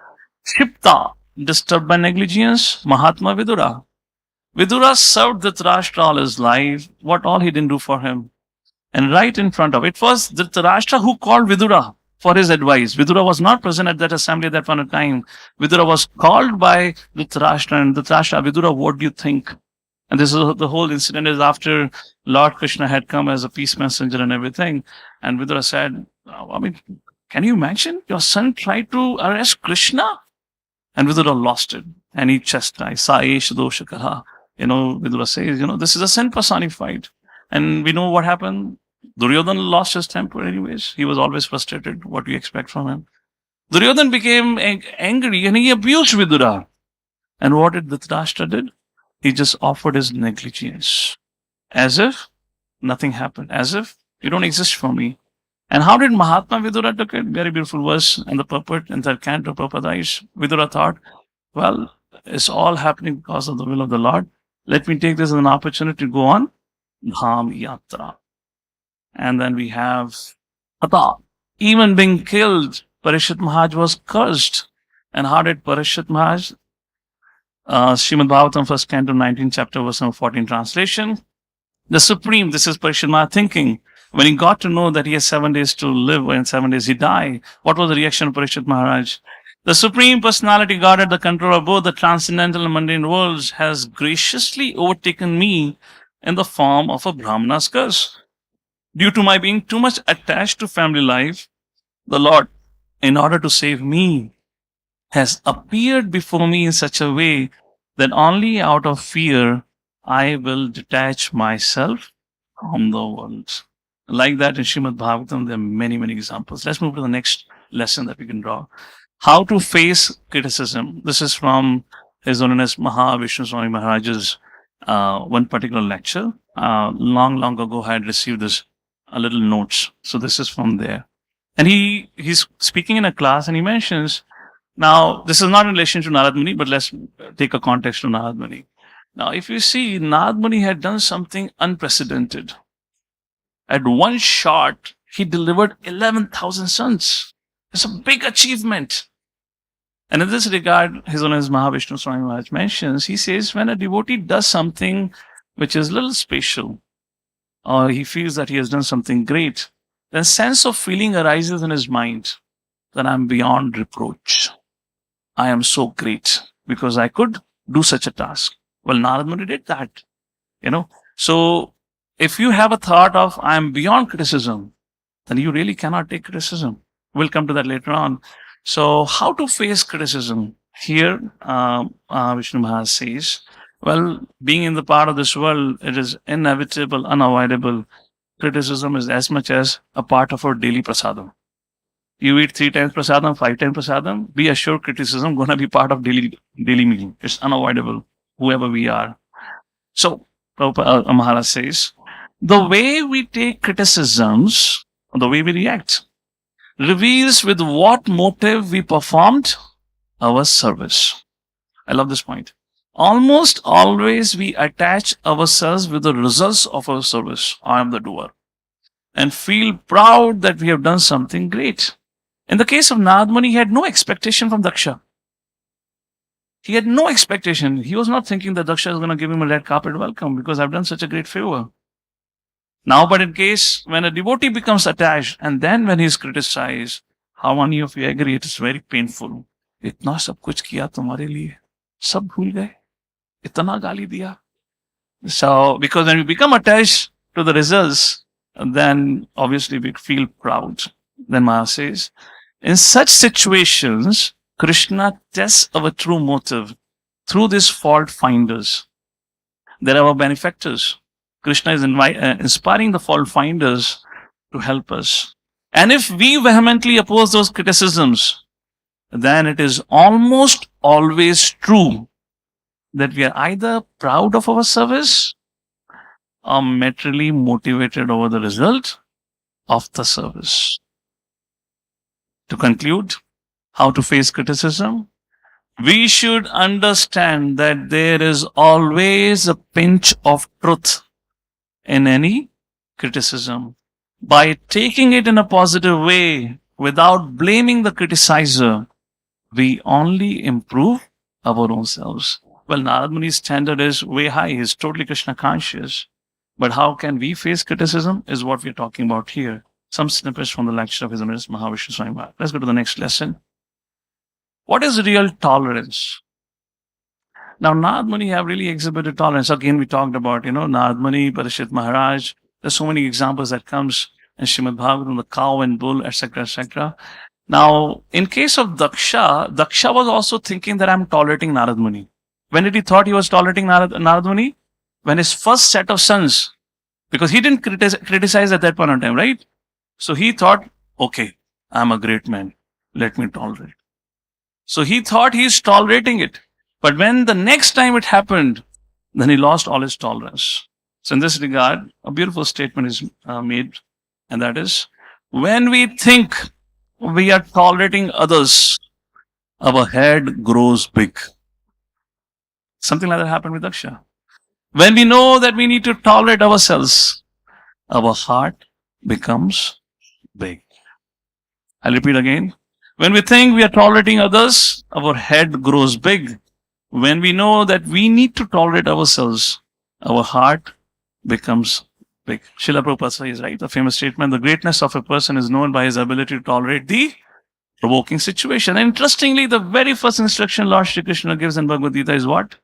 Shipta, disturbed by negligence, Mahatma Vidura. Vidura served Dhritarashtra all his life. What all he didn't do for him. And right in front of it was Dhritarashtra who called Vidura for his advice. Vidura was not present at that assembly at that point of time. Vidura was called by Dhritarashtra and Dhritarashtra, Vidura, what do you think? And this is the whole incident is after Lord Krishna had come as a peace messenger and everything. And Vidura said, can you imagine? Your son tried to arrest Krishna? And Vidura lost it. And he chastised. Saesh doshakara. Vidura says, this is a sin personified. And we know what happened. Duryodhana lost his temper anyways. He was always frustrated. What do you expect from him? Duryodhana became angry and he abused Vidura. And what did Dhritarashtra did? He just offered his negligence. As if nothing happened. As if you don't exist for me. And how did Mahatma Vidura took it? Very beautiful verse in the purport in the canto of Prabhupada. Vidura thought, well, it's all happening because of the will of the Lord. Let me take this as an opportunity to go on Dham Yatra. And then we have Hata. Even being killed, Parishit Maharaj was cursed. And how did Parishit Maharaj? Srimad Bhagavatam, first canto, 19th chapter, verse number 14 translation. The Supreme, this is Parishit Maharaj thinking. When he got to know that he has 7 days to live and 7 days he died, what was the reaction of Parikshit Maharaj? The Supreme Personality God at the control of both the transcendental and mundane worlds has graciously overtaken me in the form of a Brahmana's curse. Due to my being too much attached to family life, the Lord, in order to save me, has appeared before me in such a way that only out of fear I will detach myself from the world. Like that in Srimad Bhagavatam, there are many, many examples. Let's move to the next lesson that we can draw. How to face criticism. This is from His Holiness Mahavishnu Swami Maharaj's one particular lecture. Long, long ago, I had received this little notes. So this is from there. And he's speaking in a class and he mentions, now this is not in relation to Narad Muni, but let's take a context to Narad Muni. Now, if you see, Narad Muni had done something unprecedented. At one shot, he delivered 11,000 sons. It's a big achievement. And in this regard, His Holiness Mahavishnu Swami Maharaj mentions, he says, when a devotee does something which is a little special, or he feels that he has done something great, then sense of feeling arises in his mind that I'm beyond reproach. I am so great because I could do such a task. Well, Narad Muni did that, So if you have a thought of I am beyond criticism, then you really cannot take criticism. We'll come to that later on. So how to face criticism? Here, Vishnu Maharaj says, well, being in the part of this world, it is inevitable, unavoidable. Criticism is as much as a part of our daily prasadam. You eat 3 times prasadam, 5 times prasadam, be assured criticism going to be part of daily meeting. It's unavoidable, whoever we are. So, Prabhupada Maharaj says, the way we take criticisms, the way we react, reveals with what motive we performed our service. I love this point. Almost always we attach ourselves with the results of our service. I am the doer. And feel proud that we have done something great. In the case of Narad Muni, he had no expectation from Daksha. He had no expectation. He was not thinking that Daksha is going to give him a red carpet welcome because I've done such a great favor. Now, but in case when a devotee becomes attached and then when he is criticized, how many of you agree it is very painful? इतना सब कुछ किया तुम्हारे लिए, सब भूल गए, इतना गाली दिया. So, because when we become attached to the results, then obviously we feel proud. Then Maharaj says, in such situations, Krishna tests our true motive through these fault finders. They are our benefactors. Krishna is inspiring the fault finders to help us. And if we vehemently oppose those criticisms, then it is almost always true that we are either proud of our service or materially motivated over the result of the service. To conclude, how to face criticism? We should understand that there is always a pinch of truth in any criticism. By taking it in a positive way, without blaming the criticizer, we only improve our own selves. Well, Narad Muni's standard is way high. He's totally Krishna conscious. But how can we face criticism is what we're talking about here. Some snippets from the lecture of His Holiness Mahavishnu Swami Maharaj. Let's go to the next lesson. What is real tolerance? Now, Narad Muni have really exhibited tolerance. Again, we talked about, Narad Muni, Parikshit Maharaj. There's so many examples that comes in Srimad Bhagavatam, the cow and bull, etc., etc. Now, in case of Daksha was also thinking that I'm tolerating Narad Muni. When did he thought he was tolerating Narad Muni? When his first set of sons, because he didn't criticize at that point in time, right? So he thought, okay, I'm a great man. Let me tolerate. So he thought he's tolerating it. But when the next time it happened, then he lost all his tolerance. So in this regard, a beautiful statement is made, and that is, when we think we are tolerating others, our head grows big. Something like that happened with Daksha. When we know that we need to tolerate ourselves, our heart becomes big. I'll repeat again. When we think we are tolerating others, our head grows big. When we know that we need to tolerate ourselves, our heart becomes Like Srila Prabhupada says, right? The famous statement, the greatness of a person is known by his ability to tolerate the provoking situation. And interestingly, the very first instruction Lord Shri Krishna gives in Bhagavad Gita is what?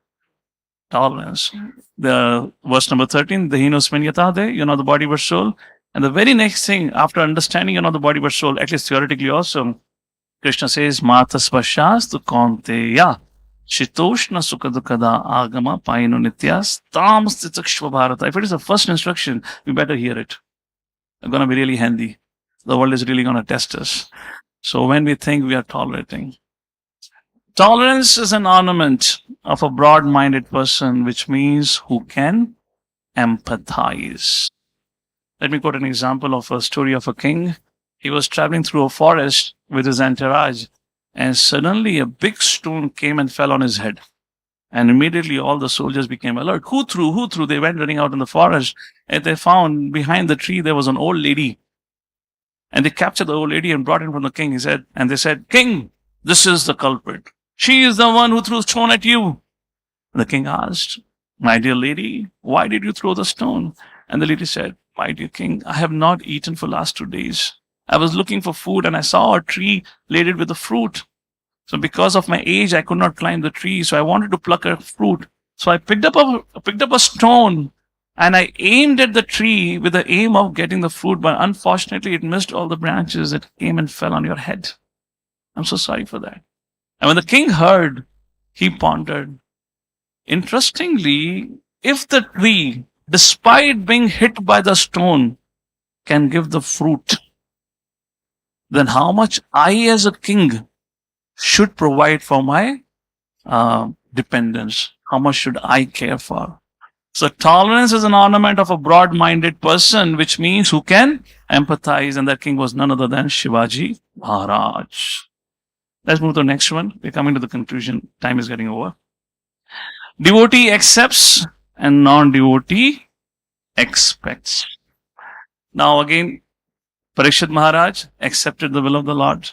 Tolerance. The verse number 13, the hinosmin yatade, you're not the body but soul. And the very next thing, after understanding you're not the body but soul, at least theoretically also, Krishna says, Matas Vashastu Kaunteya Shitoshna Sukadukada Agama Paino Nityas Tam Stitsakshva Bharata. If it is the first instruction, we better hear it. It's going to be really handy. The world is really going to test us. So when we think we are tolerating, tolerance is an ornament of a broad-minded person, which means who can empathize. Let me quote an example of a story of a king. He was traveling through a forest with his entourage, and suddenly a big stone came and fell on his head. And immediately all the soldiers became alert. Who threw? Who threw? They went running out in the forest, and they found behind the tree there was an old lady. And they captured the old lady and brought in from the king. They said, King, this is the culprit. She is the one who threw stone at you. And the king asked, my dear lady, why did you throw the stone? And the lady said, my dear king, I have not eaten for last 2 days. I was looking for food and I saw a tree laden with the fruit. So because of my age, I could not climb the tree. So I wanted to pluck a fruit. So I picked up a stone and I aimed at the tree with the aim of getting the fruit. But unfortunately, it missed all the branches. It came and fell on your head. I'm so sorry for that. And when the king heard, he pondered. Interestingly, if the tree, despite being hit by the stone, can give the fruit, then how much I as a king should provide for my dependents? How much should I care for? So tolerance is an ornament of a broad-minded person, which means who can empathize. And that king was none other than Shivaji Maharaj. Let's move to the next one. We're coming to the conclusion. Time is getting over. Devotee accepts and non-devotee expects. Now again, Parikshit Maharaj accepted the will of the Lord.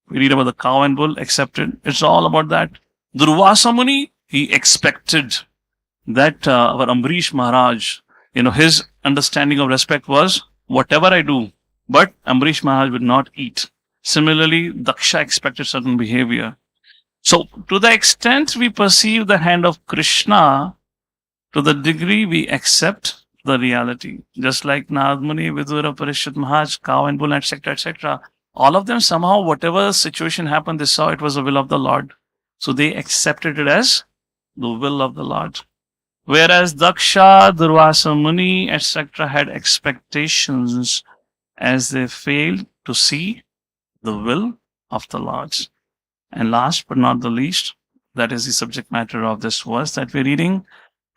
We read about the cow and bull, accepted. It's all about that. Durvasa Muni, he expected that our Ambarish Maharaj, his understanding of respect was whatever I do, but Ambarish Maharaj would not eat. Similarly, Daksha expected certain behavior. So, to the extent we perceive the hand of Krishna, to the degree we accept the reality. Just like Narad Muni, Vidura, Parikshit Maharaj, cow and bull, etc., etc. All of them somehow, whatever situation happened, they saw it was the will of the Lord. So they accepted it as the will of the Lord. Whereas Daksha, Durvasa Muni, etc. had expectations as they failed to see the will of the Lord. And last but not the least, that is the subject matter of this verse that we're reading.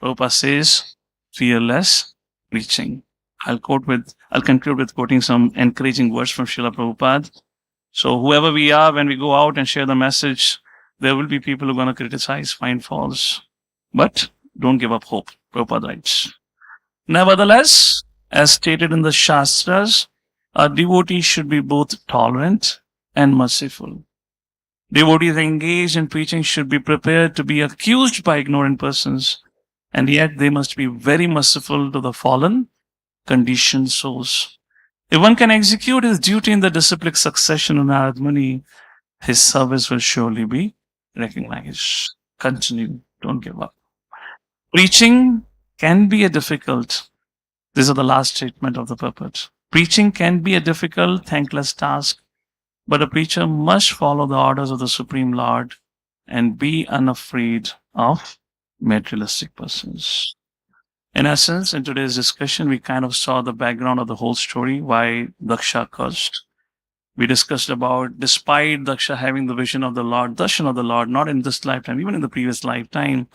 Prabhupada says, fearless preaching. I'll conclude with quoting some encouraging words from Srila Prabhupada. So whoever we are, when we go out and share the message, there will be people who are going to criticize, find faults. But don't give up hope. Prabhupada writes, nevertheless, as stated in the Shastras, a devotee should be both tolerant and merciful. Devotees engaged in preaching should be prepared to be accused by ignorant persons, and yet they must be very merciful to the fallen, conditioned souls. If one can execute his duty in the disciplic succession of Narad Muni, his service will surely be recognized. Continue. Don't give up. Preaching can be a difficult, these are the last statement of the purport. Preaching can be a difficult, thankless task, but a preacher must follow the orders of the Supreme Lord and be unafraid of materialistic persons. In essence, in today's discussion, we kind of saw the background of the whole story, why Daksha cursed. We discussed about, despite Daksha having the vision of the Lord, darshan of the Lord, not in this lifetime, even in the previous lifetime,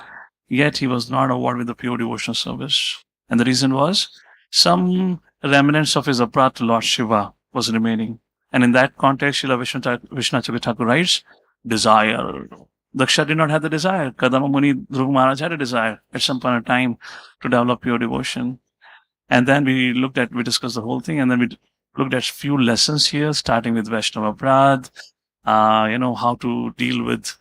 yet he was not awarded with the pure devotional service. And the reason was, some remnants of his aparat to Lord Shiva was remaining. And in that context, Srila Vishnu Thakur writes, desire. Daksha did not have the desire. Kadama Muni Dhruva Maharaj had a desire at some point of time to develop pure devotion. And then we discussed the whole thing, and then we looked at few lessons here, starting with Vaishnava Prad, how to deal with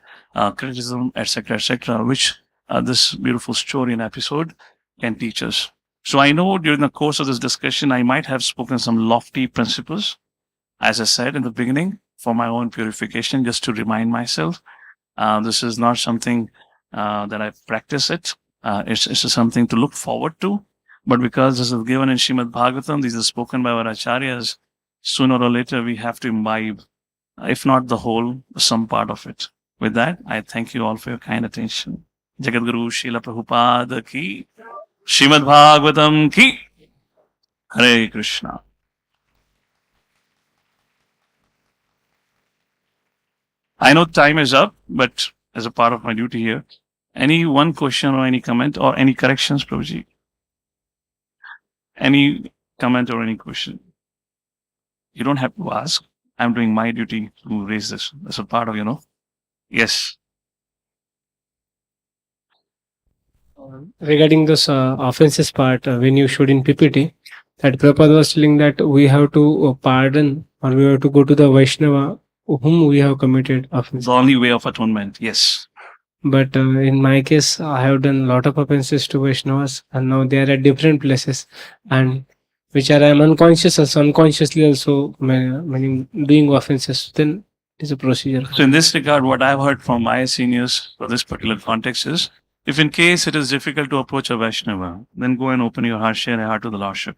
criticism, etc., which this beautiful story and episode can teach us. So I know during the course of this discussion, I might have spoken some lofty principles, as I said in the beginning, for my own purification, just to remind myself. This is not something that I practice it. It's just something to look forward to. But because this is given in Srimad Bhagavatam, these are spoken by our acharyas, sooner or later we have to imbibe, if not the whole, some part of it. With that, I thank you all for your kind attention. Jagadguru Srila Prabhupada ki, Srimad Bhagavatam ki, Hare Krishna. I know time is up, but as a part of my duty here, any one question or any comment or any corrections, Prabhuji? Any comment or any question? You don't have to ask. I'm doing my duty to raise this as a part of, Yes. Regarding this offenses part, when you showed in PPT, that Prabhupada was telling that we have to pardon or we have to go to the Vaishnava whom we have committed offense. The only way of atonement, yes. But in my case, I have done a lot of offenses to Vaishnavas, and now they are at different places, and which are I'm unconscious, also unconsciously also when doing offenses. Then it is a procedure. So in this regard, what I've heard from my seniors for this particular context is, if in case it is difficult to approach a Vaishnava, then go and open your heart, share your heart to the Lordship,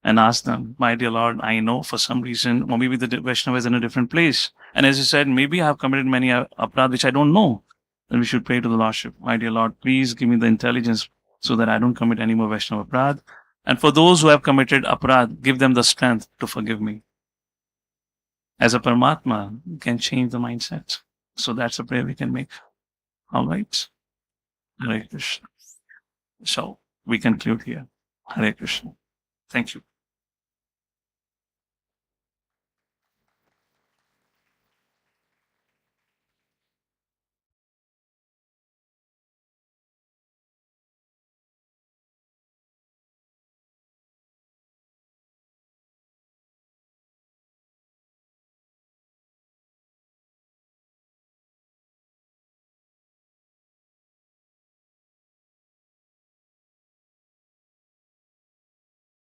and ask them, my dear Lord, I know for some reason, or maybe the Vaishnava is in a different place. And as you said, maybe I have committed many aparad which I don't know. Then we should pray to the Lordship. My dear Lord, please give me the intelligence so that I don't commit any more Vaishnava aparad. And for those who have committed aparad, give them the strength to forgive me. As a Paramatma, you can change the mindset. So that's a prayer we can make. All right. Hare Krishna. So we conclude here. Hare Krishna. Thank you.